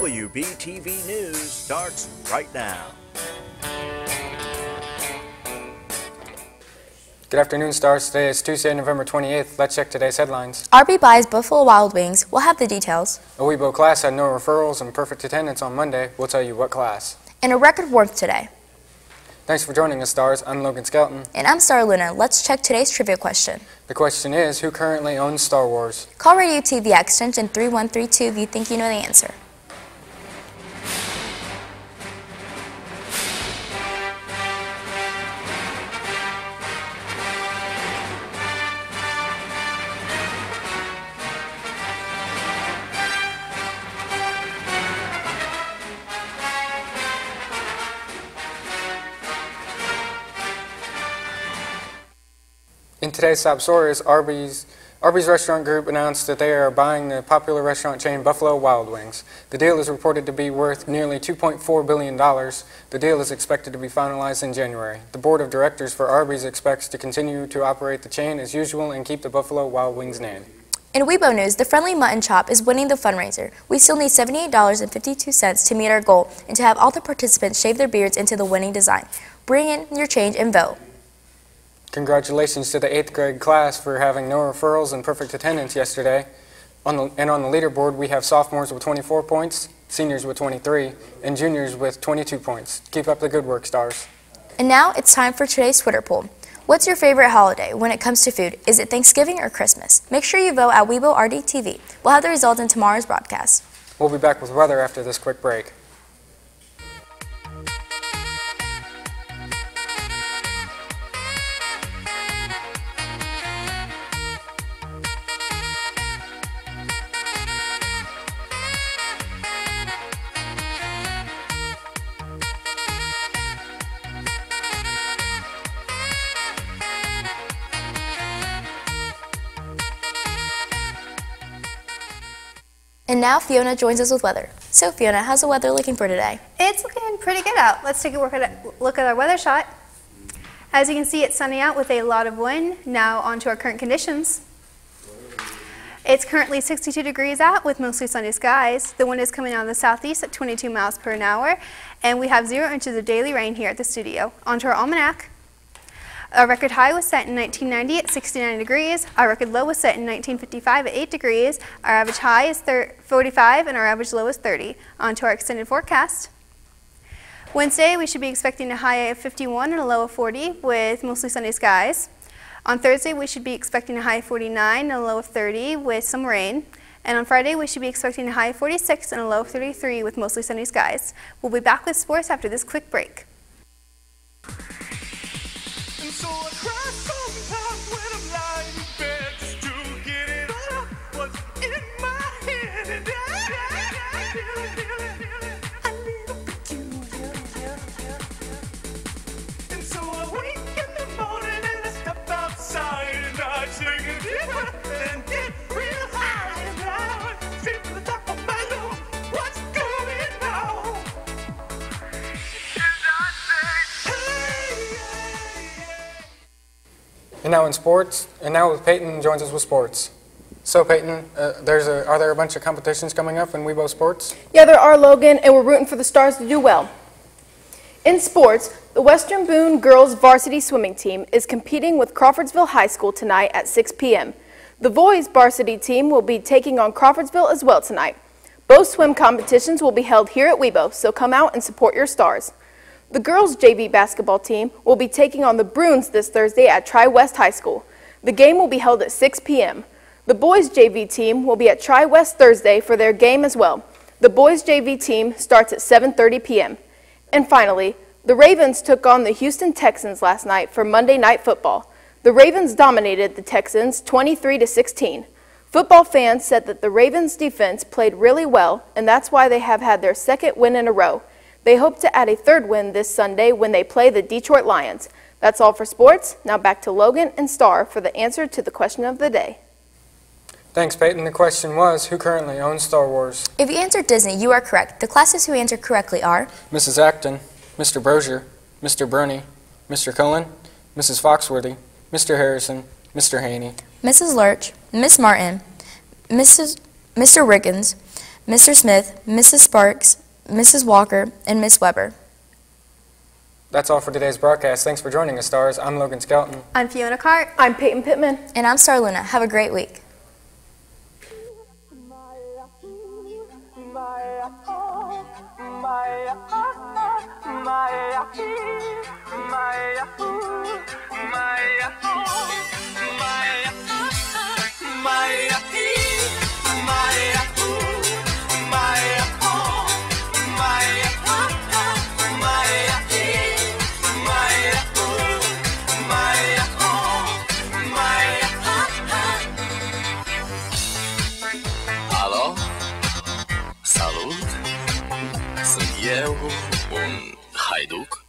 WBTV News starts right now. Good afternoon, Stars. Today is Tuesday, November 28th. Let's check today's headlines. RB buys Buffalo Wild Wings. We'll have the details. A Webo class had no referrals and perfect attendance on Monday. We'll tell you what class. And a record warmth today. Thanks for joining us, Stars. I'm Logan Skelton. And I'm Star Luna. Let's check today's trivia question. The question is, who currently owns Star Wars? Call Radio TV at extension 3132 if you think you know the answer. In today's top story is Arby's Restaurant Group announced that they are buying the popular restaurant chain Buffalo Wild Wings. The deal is reported to be worth nearly $2.4 billion. The deal is expected to be finalized in January. The board of directors for Arby's expects to continue to operate the chain as usual and keep the Buffalo Wild Wings name. In Webo news, the Friendly Mutton Chop is winning the fundraiser. We still need $78.52 to meet our goal and to have all the participants shave their beards into the winning design. Bring in your change and vote. Congratulations to the 8th grade class for having no referrals and perfect attendance yesterday. On the leaderboard, we have sophomores with 24 points, seniors with 23, and juniors with 22 points. Keep up the good work, Stars. And now it's time for today's Twitter poll. What's your favorite holiday when it comes to food? Is it Thanksgiving or Christmas? Make sure you vote at Webo RDTV. We'll have the results in tomorrow's broadcast. We'll be back with weather after this quick break. And now Fiona joins us with weather. So Fiona, how's the weather looking for today? It's looking pretty good out. Let's take a look at our weather shot. As you can see, it's sunny out with a lot of wind. Now on to our current conditions. It's currently 62 degrees out with mostly sunny skies. The wind is coming out of the southeast at 22 miles per hour, and we have 0 inches of daily rain here at the studio. On to our almanac. Our record high was set in 1990 at 69 degrees. Our record low was set in 1955 at 8 degrees. Our average high is 45 and our average low is 30. On to our extended forecast. Wednesday, we should be expecting a high of 51 and a low of 40 with mostly sunny skies. On Thursday, we should be expecting a high of 49 and a low of 30 with some rain. And on Friday, we should be expecting a high of 46 and a low of 33 with mostly sunny skies. We'll be back with sports after this quick break. So I cry sometimes when I'm lying in bed just to get it out what's in my head. And I need a peculiar. And so I wake in the morning and I step outside and I take a deep breath and get real high and loud. Straight to the top of my lungs, what's going on? And I say, hey. And now in sports, and now with Peyton joins us with sports. So Peyton, are there a bunch of competitions coming up in Webo Sports? Yeah, there are, Logan, and we're rooting for the Stars to do well. In sports, the Western Boone girls varsity swimming team is competing with Crawfordsville High School tonight at 6 p.m. The boys varsity team will be taking on Crawfordsville as well tonight. Both swim competitions will be held here at Webo, so come out and support your Stars. The girls' JV basketball team will be taking on the Bruins this Thursday at Tri-West High School. The game will be held at 6 p.m. The boys' JV team will be at Tri-West Thursday for their game as well. The boys' JV team starts at 7:30 p.m. And finally, the Ravens took on the Houston Texans last night for Monday Night Football. The Ravens dominated the Texans 23-16. Football fans said that the Ravens' defense played really well, and that's why they have had their second win in a row. They hope to add a third win this Sunday when they play the Detroit Lions. That's all for sports. Now back to Logan and Star for the answer to the question of the day. Thanks, Peyton. The question was, who currently owns Star Wars? If you answered Disney, you are correct. The classes who answered correctly are Mrs. Acton, Mr. Brozier, Mr. Burney, Mr. Cullen, Mrs. Foxworthy, Mr. Harrison, Mr. Haney, Mrs. Lurch, Miss Martin, Mr. Riggins, Mr. Smith, Mrs. Sparks, Mrs. Walker, and Miss Weber. That's all for today's broadcast. Thanks for joining us, Stars. I'm Logan Skelton. I'm Fiona Cart. I'm Peyton Pittman. And I'm Star Luna. Have a great week. Alo? Salut! Sunt eu, un haiduc